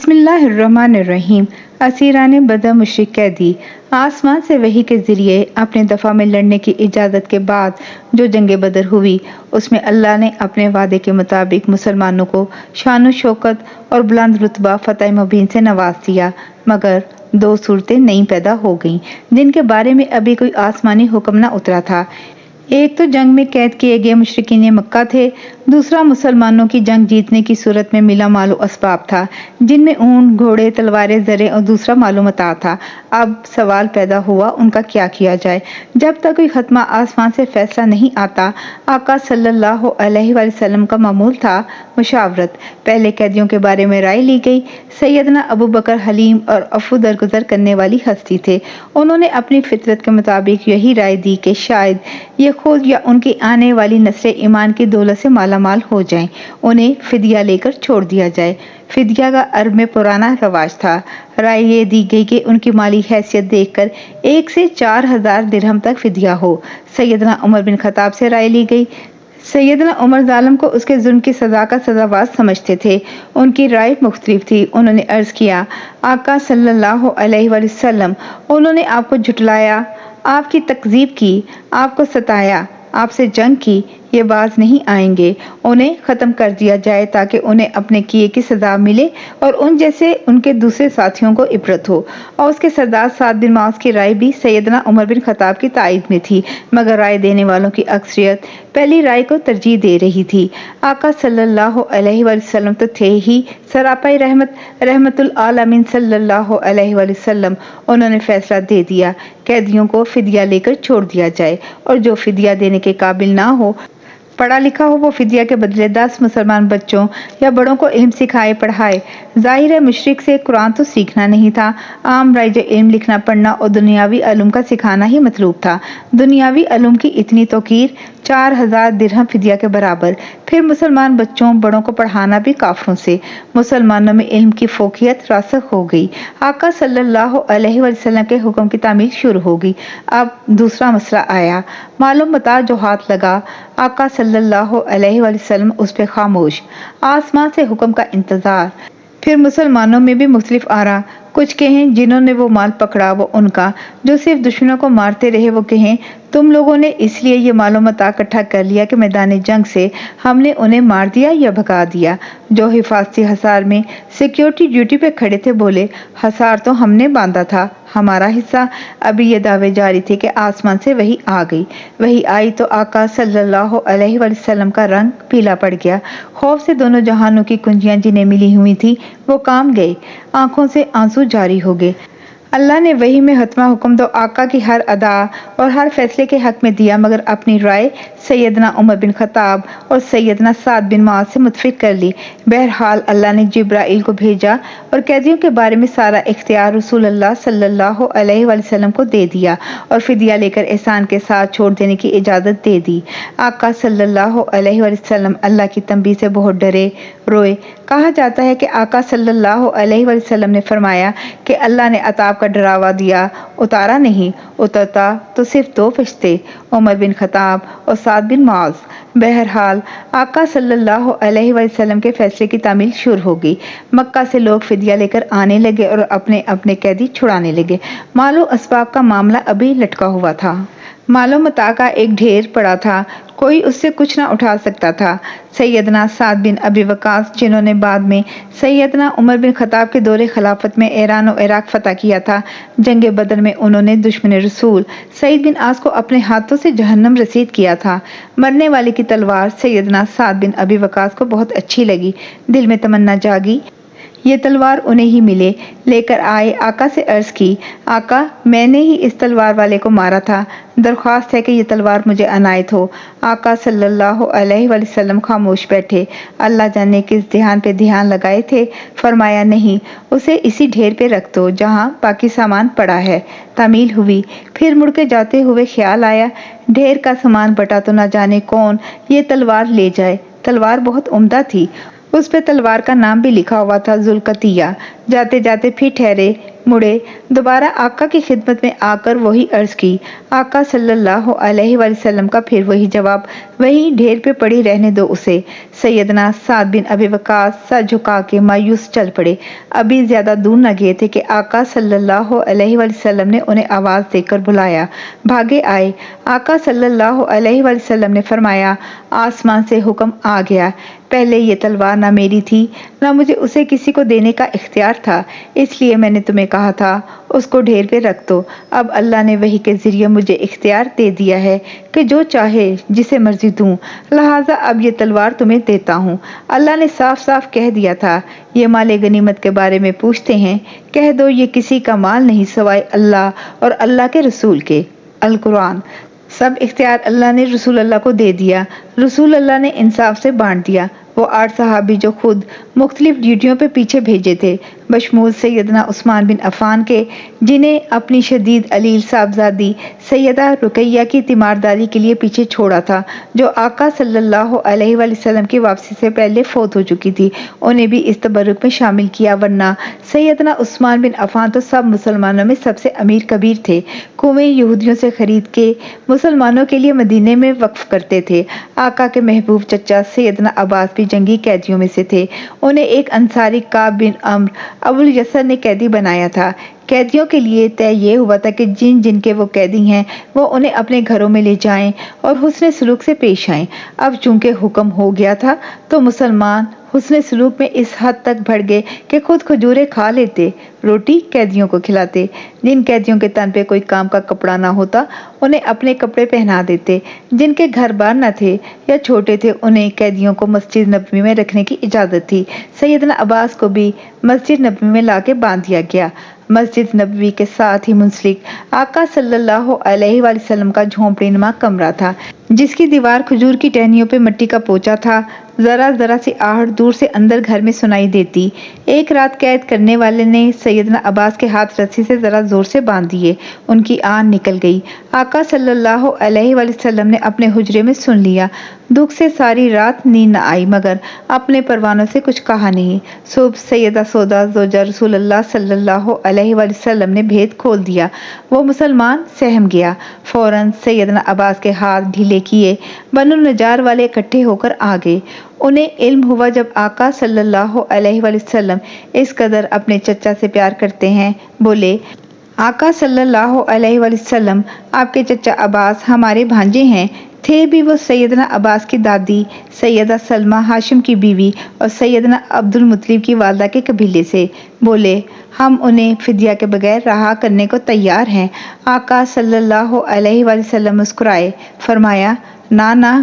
बिस्मिल्लाहिर्रहमानिर्रहीम। असीरान बदा मुशरिक कैदी आसमान से वही के ज़रिए अपने दफ़ा में लड़ने की इजाज़त के बाद जो जंग बदर हुई, उसमें अल्लाह ने अपने वादे के मुताबिक मुसलमानों को शान शौकत और बुलंद रुतबा फ़तह मुबीन से नवाज दिया। मगर दो सूरतें नई पैदा हो गईं जिनके बारे में अभी कोई आसमानी हुक्म न उतरा था। एक तो जंग में कैद किए गए मुशरिकीन मक्का थे, दूसरा मुसलमानों की जंग जीतने की सूरत में मिला मालो असबाब था, जिनमें ऊंट, घोड़े, तलवारें, ज़रें और दूसरा मालूम मता था। अब सवाल पैदा हुआ उनका क्या किया जाए। जब तक कोई खत्मा आसमान से फैसला नहीं आता, आका सल्लल्लाहु अलैहि वसल्लम का मामूल था मुशावरत। पहले कैदियों के बारे में राय ली गई। सैयदना अबू बकर हलीम और अफू दरगुजर करने वाली हस्ती थे। उन्होंने अपनी फितरत के मुताबिक यही राय दी कि शायद ये खुद या उनकी आने वाली नस्लें ईमान की दौलत से मालामाल हो जाएं, उन्हें फिदिया लेकर छोड़ दिया जाए। फिदिया का अरब में पुराना रवाज था। राय ये दी गई कि उनकी माली हैसियत देखकर 1 से 4,000 दिरहम तक फिदिया हो। सैयदना उमर बिन खत्ताब से राय ली गई। सैयदना उमर जालिम को उसके जुल्म की सजा का सजावार समझते थे। उनकी राय मुख्तलिफ थी। उन्होंने अर्ज किया, आका सल्लल्लाहु अलैहि वसल्लम, उन्होंने आपको झुटलाया, आपकी तकजीब की, आपको सताया, आपसे जंग की, ये बाज नहीं आएंगे। उन्हें ख़त्म कर दिया जाए ताकि उन्हें अपने किए की सजा मिले और उन जैसे उनके दूसरे साथियों को इबरत हो। और उसके सरदार साद बिन मास की राय भी सैयदना उमर बिन खत्ताब की तायद में थी, मगर राय देने वालों की अक्सरियत पहली राय को तरजीह दे रही थी। आका सल्लल्लाहु अलैहि वसल्लम तो थे ही सरापाई रहमत, रहमतुल आलमीन सल्लल्लाहु अलैहि वसल्लम। उन्होंने फैसला दे दिया, कैदियों को फिदिया लेकर छोड़ दिया जाए और जो फिदिया देने के काबिल ना हो, पढ़ा लिखा हो, वो फिदिया के बदले 10 मुसलमान बच्चों या बड़ों को इल्म सिखाए पढ़ाए। जाहिर है मुशरिक से कुरान तो सीखना नहीं था, आम राइज इल्म लिखना पढ़ना और दुनियावी अलूम का सिखाना ही मतलूब था। दुनियावी अलूम की इतनी तौकीर 4,000 दिरहम फिदिया के बराबर। फिर मुसलमान बच्चों बड़ों को पढ़ाना भी काफरों से। मुसलमानों में इल्म की फोकियत रासख हो गई। आका सल्लल्लाहु अलैहि वसल्लम के हुक्म की तामील शुरू हो गई। अब दूसरा मसला आया, मालूम बता जो हाथ लगा। आका सल्लल्लाहु अलैहि वसल्लम उस पे खामोश। आसमान से हुक्म का इंतजार। फिर मुसलमानों में भी मुख्तलिफ आरा। कुछ कहें जिन्होंने वो माल पकड़ा वो उनका, जो सिर्फ दुश्मनों को मारते रहे वो कहें तुम लोगों ने इसलिए ये मालूमात इकट्ठा कर लिया कि मैदान जंग से हमने उन्हें मार दिया या भगा दिया। जो हिफाजती हसार में सिक्योरिटी ड्यूटी पे खड़े थे बोले, हसार तो हमने बांधा था, हमारा हिस्सा। अभी ये दावे जारी थे कि आसमान से वही आ गई। वही आई तो आका सल्लल्लाहु अलैहि वसल्लम का रंग पीला पड़ गया। खौफ से दोनों जहानों की कुंजियां जिन्हें मिली हुई थी वो काम गए, आंखों से आंसू जारी हो गए। अल्लाह ने वही में हतमा हुक्म तो आका की हर अदा और हर फैसले के हक में दिया, मगर अपनी राय सैयदना उमर बिन खत्ताब और सैयदना साद बिन मास से मुतफिक कर ली। बहरहाल अल्लाह ने जिब्राइल को भेजा और कैदियों के बारे में सारा इख्तियार रसूल अल्लाह सल्लल्लाहु अलैहि वसल्लम को दे दिया और फिदिया लेकर एहसान के साथ छोड़ देने की इजाज़त दे दी। आका सल्लल्लाहु अलैहि वसल्लम अल्लाह की तंबीह से बहुत डरे, रोए। कहा जाता है कि आका सल्लल्लाहु अलैहि वसल्लम ने फरमाया कि अल्लाह ने अताब का डरावा दिया, उतारा नहीं, उतरता तो सिर्फ 2 फरिश्ते, उमर बिन खत्ताब और साद बिन मास। बहरहाल आका सल्लल्लाहु अलैहि वसल्लम के फैसले की तामील शुरू हो गई। मक्का से लोग फिदिया लेकर आने लगे और अपने अपने कैदी छुड़ाने लगे। मालो असबाब का मामला अभी लटका हुआ था। मालो मता का एक ढेर पड़ा था, कोई उससे कुछ ना उठा सकता था। सैयदना साद बिन अबी वकास, जिन्होंने बाद में सैयदना उमर बिन खत्ताब के दौरे खिलाफत में ईरान और इराक फतह किया था, जंग बदर में उन्होंने दुश्मन रसूल सईद बिन आस को अपने हाथों से जहन्नम रसीद किया था। मरने वाले की तलवार सैयदना साद बिन अबी वकास को बहुत अच्छी लगी। दिल में तमन्ना जागी ये तलवार उन्हें ही मिले। लेकर आए, आका से अर्ज की, आका मैंने ही इस तलवार वाले को मारा था, दरख्वास्त है कि ये तलवार मुझे अनायत हो। आका सल्लल्लाहु अलैहि वसल्लम खामोश बैठे। अल्लाह जाने किस ध्यान पे ध्यान लगाए थे। फरमाया नहीं, उसे इसी ढेर पे रख दो जहाँ बाकी सामान पड़ा है। तामील हुई। फिर मुड़ के जाते हुए ख्याल आया, ढेर का सामान बटा तो ना जाने कौन ये तलवार ले जाए। तलवार बहुत उम्दा थी, उस पे तलवार का नाम भी लिखा हुआ था, जुल्कतिया। जाते जाते फिर ठहरे, मुड़े, दोबारा आका की खिदमत में आकर वही अर्ज की। आका सल्लल्लाहु अलैहि वसल्लम का फिर वही जवाब, वही ढेर पे पड़ी रहने दो उसे। सैयदना साद बिन अबी वक्कास सर झुका के मायूस चल पड़े। अभी ज्यादा दूर न गए थे कि आका सल्लल्लाहु अलैहि वसल्लम ने उन्हें आवाज देकर बुलाया। भागे आए। आका सल्लल्लाहु अलैहि वसल्लम ने फरमाया, आसमान से हुक्म आ गया। पहले ये तलवार ना मेरी थी, ना मुझे उसे किसी को देने का इख्तियार था, इसलिए मैंने तुम्हें कहा था उसको ढेर पे रख दो। अब अल्लाह ने वही के जरिए मुझे इख्तियार दे दिया है कि जो चाहे जिसे मर्जी दूं, लिहाजा अब ये तलवार तुम्हें देता हूँ। अल्लाह ने साफ साफ कह दिया था, ये माले गनीमत के बारे में पूछते हैं, कह दो ये किसी का माल नहीं सिवाय अल्लाह और अल्लाह के रसूल के। अल कुरान। सब इख्तियार अल्लाह ने रसूल अल्लाह को दे दिया। रसूल अल्लाह ने इंसाफ से बांट दिया। वो 8 सहाबी जो खुद मुख्तलिफ ड्यूटियों पे पीछे भेजे थे, बशमूल सैयदना उस्मान बिन अफ़ान के, जिन्हें अपनी शदीद अलील साहबजादी सैयदा रुकैया की तीमारदारी के लिए पीछे छोड़ा था, जो आका सल्लल्लाहु अलैहि वसल्लम की वापसी से पहले फौत हो चुकी थी, उन्हें भी इस तबर्रुक में शामिल किया। वरना सैयदना उस्मान बिन अफ़ान तो सब मुसलमानों में सबसे अमीर कबीर थे। कुएं यहूदियों से खरीद के मुसलमानों के लिए मदीने में वक्फ करते थे। आका के महबूब चचा सैयदना अब्बास भी जंगी कैदियों में से थे। उन्हें एक अंसारी काब बिन अम्र अबुल यसर ने कैदी बनाया था। कैदियों के लिए तय ये हुआ था कि जिन जिनके वो कैदी हैं वो उन्हें अपने घरों में ले जाएं और हुस्न सलूक से पेश आएं। अब चूंकि हुक्म हो गया था तो मुसलमान हुस्न सलूक में इस हद तक बढ़ गए कि खुद खजूरें खा लेते, रोटी कैदियों को खिलाते। जिन कैदियों के तन पे कोई काम का कपड़ा ना होता उन्हें अपने कपड़े पहना देते। जिनके घर बार न थे या छोटे थे उन्हें कैदियों को मस्जिद नबवी में रखने की इजाज़त थी। सैयदना अब्बास को भी मस्जिद नबवी में लाके बांध दिया गया। मस्जिद नबवी के साथ ही मुंसलिक आका सल्लल्लाहु अलैहि वसल्लम का झोंपड़ी नुमा कमरा था, जिसकी दीवार खजूर की टहनियों पे मिट्टी का पोचा था। जरा जरा सी आहट दूर से अंदर घर में सुनाई देती। एक रात कैद करने वाले ने सैयदना अब्बास के हाथ रस्सी से जरा जोर से बांध दिए। उनकी आन निकल गई। आका सल्लल्लाहु अलैहि वसल्लम ने अपने हुजरे में सुन लिया। दुख से सारी रात नींद न आई, मगर अपने परवानों से कुछ कहा नहीं। सुबह सैयदा सौदा जोजा रसूलुल्लाह सल्लल्लाहु अलैहि वसल्लम ने भेद खोल दिया। वो मुसलमान सहम गया। फौरन सैयदना अब्बास के हाथ ढीले किए। बनु नजार वाले इकट्ठे होकर आ गए। उन्हें इल्म हुआ जब आका सल्लल्लाहु अलैहि वसल्लम इस कदर अपने चचा से प्यार करते हैं। बोले, आका सल्लल्लाहु अलैहि वसल्लम, आपके चचा अब्बास हमारे भांजे हैं। थे भी वो सैयदना अब्बास की दादी सैयदा सलमा हाशिम की बीवी और सैयदना अब्दुल मुत्तलिब की वालदा के कबीले से। बोले, हम उन्हें फिदिया के बगैर रहा करने को तैयार हैं। आका सल्लल्लाहु अलैहि वसल्लम मुस्कुराए, फरमाया, ना ना,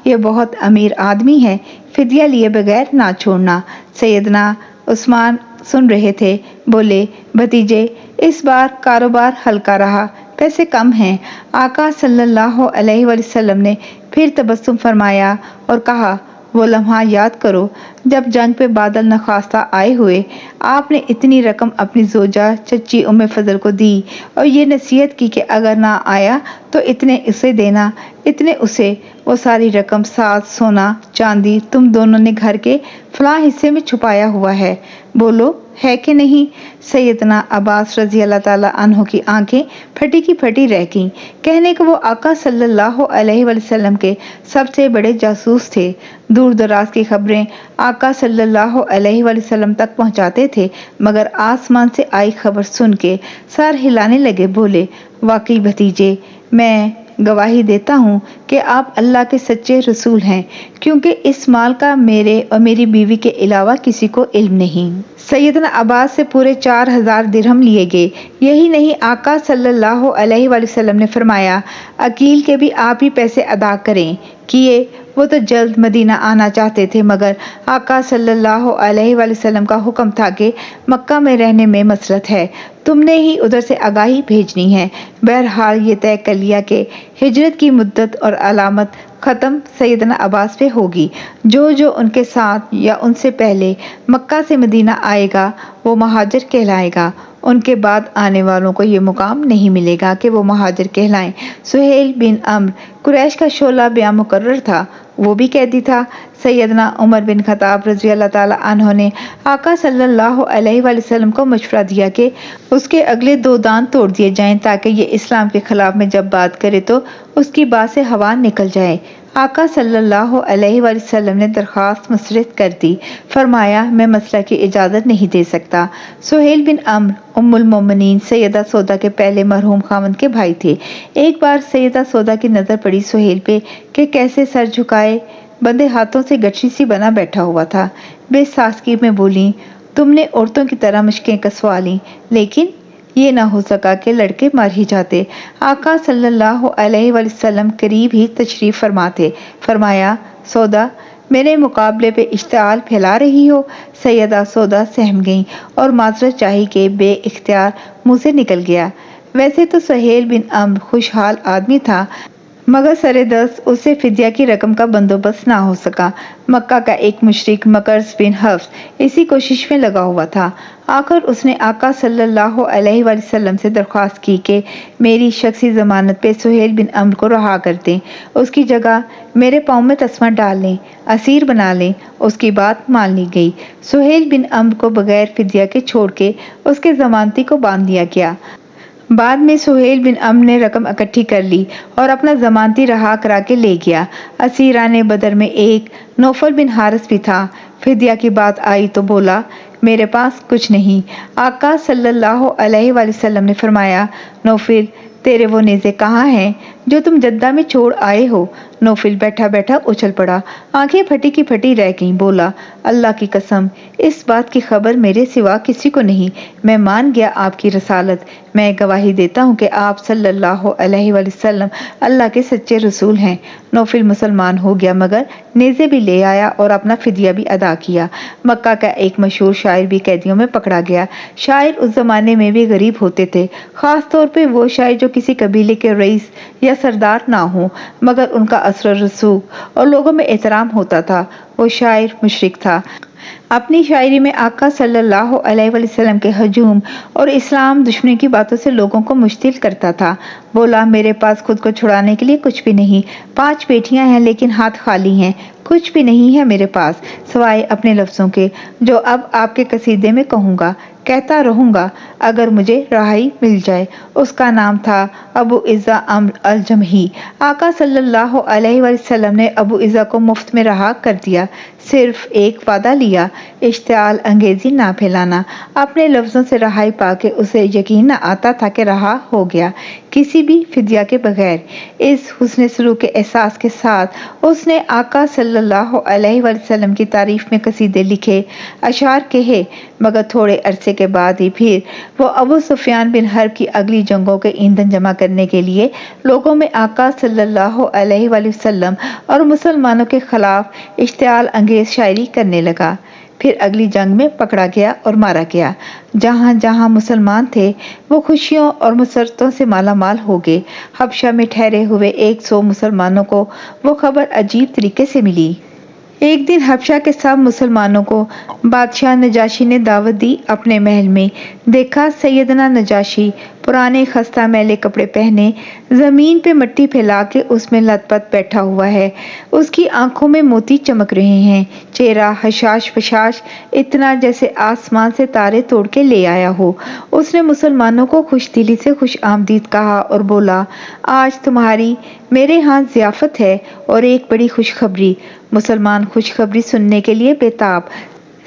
ये बहुत अमीर आदमी है, फिदिया लिए बगैर ना छोड़ना। सैयदना उस्मान सुन रहे थे। बोले, भतीजे, इस बार कारोबार हल्का रहा, पैसे कम हैं। आका सल्लल्लाहु अलैहि वसल्लम ने फिर तबस्सुम फरमाया और कहा, वो लम्हा याद करो जब जंग पे बादल नखास्ता आए हुए, आपने इतनी रकम अपनी जोजा चच्ची उम्मे फजल को दी और ये नसीहत की कि अगर ना आया तो इतने उसे देना, इतने उसे। वो सारी रकम साथ सोना चांदी तुम दोनों ने घर के फलां हिस्से में छुपाया हुआ है। बोलो, है कि नहीं? सैयदना अब्बास रजी अल्लाह ताला अन्हु की आंखें फटी की फटी रह गईं। कहने को वो आका सल्लल्लाहु अलैहि वसल्लम के सबसे बड़े जासूस थे। दूर दराज की खबरें आका सल्लल्लाहु अलैहि वसल्लम तक पहुंचाते थे, मगर आसमान से आई खबर सुन के सर हिलाने लगे। बोले, वाकई भतीजे, मैं गवाही देता हूँ कि आप अल्लाह के सच्चे रसूल हैं, क्योंकि इस माल का मेरे और मेरी बीवी के अलावा किसी को इल्म नहीं। सैयदना अब्बास से पूरे 4000 दिरहम लिए गए। यही नहीं, आका सल्लल्लाहु अलैहि वसल्लम ने फरमाया, अकील के भी आप ही पैसे अदा करें। किए। वो तो जल्द मदीना आना चाहते थे, मगर आका सल्लल्लाहु अलैहि वसल्लम का हुक्म था कि मक्का में रहने में मसलत है, तुमने ही उधर से आगाही भेजनी है। बहरहाल ये तय कर लिया कि हिजरत की मुद्दत और अलामत ख़त्म सैयदना अब्बास पे होगी। जो जो उनके साथ या उनसे पहले मक्का से मदीना आएगा वो महाजिर कहलाएगा। उनके बाद आने वालों को ये मुकाम नहीं मिलेगा कि वो महाजिर कहलाएं। सुहेल बिन अम्र कुरैश का शोला ब्याह मुकर्रर था। वो भी कैदी था। सैयदना उमर बिन खत्ताब रज़ी अल्लाह ताला अन्हो ने आका सल्लल्लाहु अलैहि वसल्लम को मशवरा दिया कि उसके अगले 2 दांत तोड़ दिए जाएं ताकि ये इस्लाम के खिलाफ में जब बात करे तो उसकी बात से हवा निकल जाए। आका सल्लल्लाहु अलैहि वसल्लम ने दरख्वास्त मुस्तरद कर दी। फरमाया, मैं मसला की इजाज़त नहीं दे सकता। सुहेल बिन अम्र उम्मुल मोमिनीन सैयदा सौदा के पहले मरहूम खामद के भाई थे। एक बार सैयदा सौदा की नज़र पड़ी सुहेल पे कि कैसे सर झुकाए बंदे हाथों से गठरी सी बना बैठा हुआ था। बेसासगी में बोली, तुमने औरतों की तरह मुश्कें कसवा ली, लेकिन ये ना हो सका कि लड़के मर ही जाते। आका सल्लल्लाहु अलैहि वसल्लम करीब ही तशरीफ फरमा थे। फरमाया, सौदा मेरे मुकाबले पे इश्तिआल फैला रही हो। सैयदा सौदा सहम गई और माजरत चाही के बे इख्तियार मुंह से निकल गया। वैसे तो सुहेल बिन अम्र खुशहाल आदमी था, मगर सरे दस्त उससे फिदिया की रकम का बंदोबस्त ना हो सका। मक्का का एक मुशरिक मकर्स बिन हफ्स इसी कोशिश में लगा हुआ था। आखिर उसने आका सल्लल्लाहु अलैहि वसल्लम से दरख्वास्त की कि मेरी शख्सी जमानत पे सुहेल बिन अम्र को रहा कर दें, उसकी जगह मेरे पाँव में तस्मा डाल लें, असीर बना लें। उसकी बात मान ली गई। सुहेल बिन अम्र को बगैर फिदिया के छोड़ के उसके जमानती को बांध दिया गया। बाद में सुहेल बिन अम्र ने रकम इकट्ठी कर ली और अपना जमानती रहा करा के ले गया। असीराने बदर में एक नौफल बिन हारिस भी था। फिदिया की बात आई तो बोला, मेरे पास कुछ नहीं। आका सल्लल्लाहु अलैहि वसल्लम ने फरमाया, नौफिल तेरे वो नेज़े कहाँ हैं जो तुम जद्दा में छोड़ आए हो? नौफिल बैठा बैठा उछल पड़ा, आंखें फटी की फटी रह गईं। बोला, अल्लाह की कसम, इस बात की खबर मेरे सिवा किसी को नहीं। मैं मान गया आपकी रसालत। मैं गवाही देता हूँ कि आप सल्लल्लाहु अलैहि वसल्लम अल्लाह के सच्चे रसूल हैं। नौफिल मुसलमान हो गया, मगर नेज़े भी ले आया और अपना फिदिया भी अदा किया। मक्का का एक मशहूर शायर भी कैदियों में पकड़ा गया। शायर उस जमाने में भी गरीब होते थे, खास तौर पे वो शायर जो किसी कबीले के रईस या सरदार ना हो, मगर उनका असर रसूख और लोगों में एहतराम होता था। वो शायर मुशरिक था। अपनी शायरी में आका सल्लल्लाहु अलैहि वसल्लम के हजूम और इस्लाम दुश्मनी की बातों से लोगों को मुश्तिल करता था। बोला, मेरे पास खुद को छुड़ाने के लिए कुछ भी नहीं। 5 बेटियां हैं लेकिन हाथ खाली हैं। कुछ भी नहीं है मेरे पास सिवाय अपने लफ्जों के, जो अब आपके कसीदे में कहूँगा, कहता रहूँगा अगर मुझे रहाई मिल जाए। उसका नाम था अबू इज़्ज़ा अम्र अल जमही। आका सल्लल्लाहु अलैहि वसल्लम ने अबू इज़्ज़ा को मुफ्त में रहा कर दिया। सिर्फ एक वादा लिया, इश्तिआल अंगेजी ना फैलाना। अपने लफ्जों से रहाई पाके उसे यकीन न आता था कि रहा हो गया, किसी भी फिदिया के बगैर। इस हुस्न सलूक के एहसास के साथ उसने आका सल्लल्लाहु अलैहि वसल्लम की तारीफ में कसीदे लिखे, अशार कहे, मगर थोड़े अरसे के बाद ही फिर वो अबू सुफियान बिन हर्ब की अगली जंगों के ईंधन जमा करने के लिए लोगों में आका सल्लल्लाहु अलैहि वसल्लम और मुसलमानों के खिलाफ इश्तिआल अंगेज शायरी करने लगा। फिर अगली जंग में पकड़ा गया और मारा गया। जहां जहां मुसलमान थे वो खुशियों और मुसरतों से माला माल हो गए। हबशा में ठहरे हुए 100 मुसलमानों को वो खबर अजीब तरीके से मिली। एक दिन हबशा के सब मुसलमानों को बादशाह नजाशी ने दावत दी अपने महल में। देखा सैयदना नजाशी पुराने खस्ता मैले कपड़े पहने जमीन पे मट्टी फैला के उसमें लथपथ बैठा हुआ है। उसकी आंखों में मोती चमक रहे हैं, चेहरा हशाश फशाश, इतना जैसे आसमान से तारे तोड़ के ले आया हो। उसने मुसलमानों को खुशदिली से खुश आमदीद कहा और बोला, आज तुम्हारी मेरे यहाँ ज़ियाफत है और एक बड़ी खुशखबरी। मुसलमान खुशखबरी सुनने के लिए बेताब।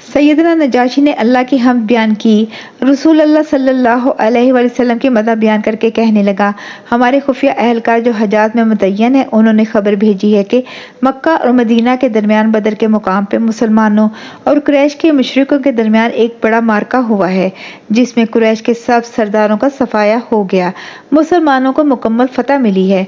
सैयदना नजाशी ने अल्लाह की हम्द बयान की। रसूल अल्लाह सल्लल्लाहु अलैहि वसल्लम की मदह बयान करके कहने लगा, हमारे खुफिया अहलकार जो हजाज में मुतय्यन है, उन्होंने खबर भेजी है कि मक्का और मदीना के दरमियान बदर के मुकाम पे मुसलमानों और कुरैश के मुशरिकों के दरमियान एक बड़ा मार्का हुआ है, जिसमें कुरैश के सब सरदारों का सफाया हो गया। मुसलमानों को मुकम्मल फतह मिली है।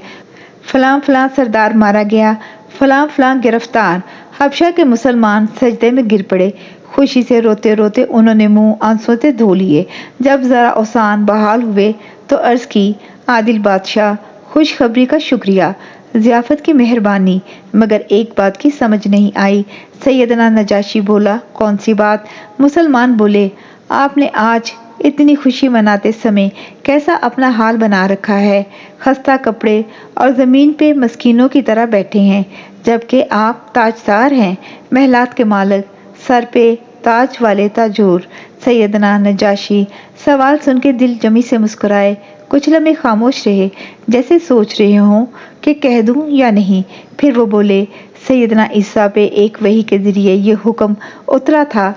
फलां फलां सरदार मारा गया, फलां फलां गिरफ्तार। हबशा के मुसलमान सजदे में गिर पड़े। खुशी से रोते रोते उन्होंने मुंह आंसुओं से धो लिए। जब जरा औसान बहाल हुए तो अर्ज की, आदिल बादशाह, खुशखबरी का शुक्रिया, ज़ियाफत की मेहरबानी, मगर एक बात की समझ नहीं आई। सैयदना नजाशी बोला, कौन सी बात? मुसलमान बोले, आपने आज इतनी खुशी मनाते समय कैसा अपना हाल बना रखा है। खस्ता कपड़े और ज़मीन पे मस्कीनों की तरह बैठे हैं। جبکہ آپ تاجدار ہیں، محلات کے مالک، سر پہ تاج والے تاجور۔ سیدنا نجاشی سوال سن کے دل جمی سے مسکرائے، کچھ لمحے خاموش رہے، جیسے سوچ رہے ہوں کہ کہہ دوں یا نہیں۔ پھر وہ بولے، سیدنا عیسیٰ پہ ایک وحی کے ذریعے یہ حکم اترا تھا،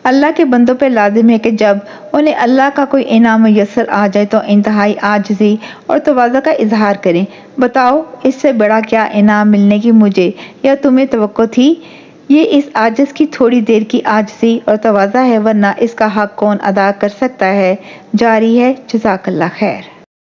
اللہ کے بندوں پہ لازم ہے کہ جب انہیں اللہ کا کوئی انعام میسر آ جائے تو انتہائی عاجزی اور تواضع کا اظہار کریں۔ بتاؤ اس سے بڑا کیا انعام ملنے کی مجھے یا تمہیں توقع تھی؟ یہ اس عاجز کی تھوڑی دیر کی عاجزی اور تواضع ہے، ورنہ اس کا حق کون ادا کر سکتا ہے؟ جاری ہے۔ جزاک اللہ خیر۔